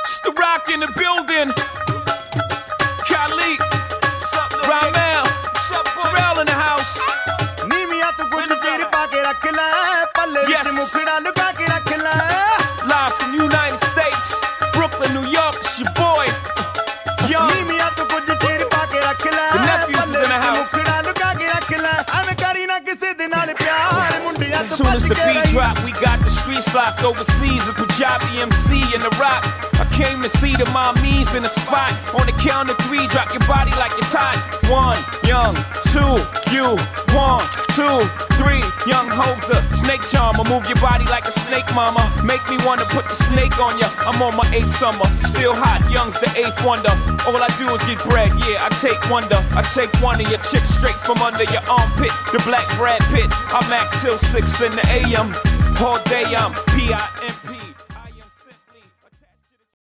It's the Rock in the building. Khalid, Ramel, Terrell in the house. Yes. Live from United States, Brooklyn, New York, it's your boy, Young. The nephews is in the house. As soon as the beat drop, we got the streets locked overseas. A Punjabi MC in the rock. I came to see the mommies in the spot. On the count of three, drop your body like it's hot. 1, Young, 2, you. 1, 2, 3, Young Hoser, snake charmer. Move your body like a snake, mama. Make me wanna put the snake on ya. I'm on my 8th summer, still hot. Young's the 8th wonder. All I do is get bread, yeah. I take wonder. I take one of your chicks straight from under your armpit. The black Brad Pitt. I'm act till 6 in the AM. All day I'm PIMP.